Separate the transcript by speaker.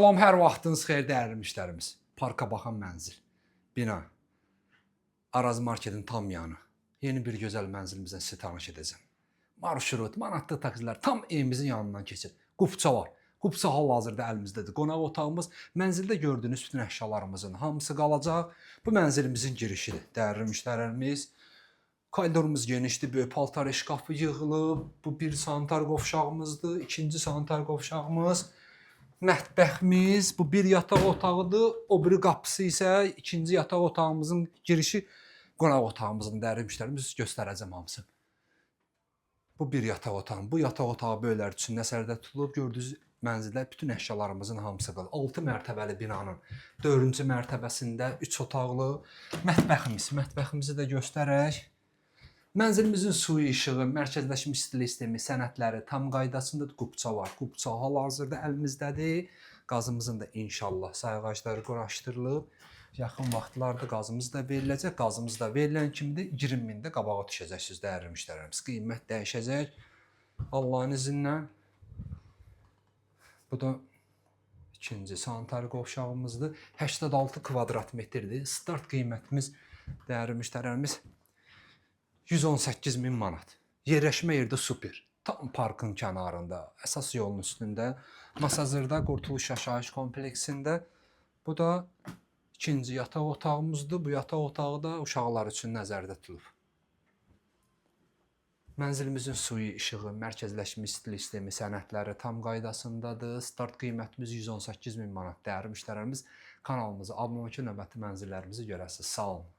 Speaker 1: Salam, hər vaxtınız xeyir dəyərli müştərimiz. Parka baxan mənzil, bina, Araz marketin tam yanı. Yeni bir gözəl mənzilimizdən sizə tanış edəcəm. Marşrut, manatlı taksilər tam evimizin yanından keçir. Qupça var. Qupça hal-hazırda əlimizdədir. Qonaq otağımız, mənzildə gördüyünüz bütün əşyalarımızın hamısı qalacaq. Bu mənzilimizin girişidir. Dəyərli müştərilərimiz, koridorumuz genişdir, böyük paltar şkafı yığılıb. Bu bir sanitar qovşağımızdır, ikinci sanitar qovşağımız. Mətbəximiz, bu bir yataq otağıdır, o biri qapısı isə ikinci yataq otağımızın girişi qonaq otağımızın dəyərli müştərimiz göstərəcəm hamısını. Bu bir yataq otağım. Bu yataq otağı böyüklər üçün nəzərdə tutulub. Gördüyünüz mənzildə bütün əşyalarımızın hamısı qalır. 6 mərtəbəli binanın 4-cü mərtəbəsində 3 otaqlı mətbəximizi də göstərək. Mənzilimizin suyu, işığı, mərkəzləşmiş istilik sistemi, sənədləri tam qaydasındadır. Qupça var. Qupça hal-hazırda əlimizdədir. Qazımızın da inşallah sayğacları quraşdırılıb. Yaxın vaxtlarda qazımız da veriləcək. Qazımız da verilən kimi də 20 mində qabağa düşəcəksiniz dəyərli müştərilərimiz. Qiymət dəyişəcək. Allahın izni ilə. Bu da ikinci sanitar qovşağımızdır. 86 kvadrat metrdir. Start qiymətimiz dəyərli müştərilərimiz 118.000 manat. Yerləşmə yerdə super. Tam parkın kənarında, əsas yolun üstündə. Masazırda Qurtuluş Yaşayış kompleksində. Bu da ikinci yataq otağımızdır. Bu yataq otağı da uşaqlar üçün nəzərdə tutulub. Mənzilimizin suyu, işığı, mərkəzləşmiş istilik sistemi, sənədləri tam qaydasındadır. Start qiymətimiz 118.000 manat. Dəyərli müştərilərimiz, kanalımıza abunə olun ki, növbəti mənzillərimizi görəsiniz. Sağ olun.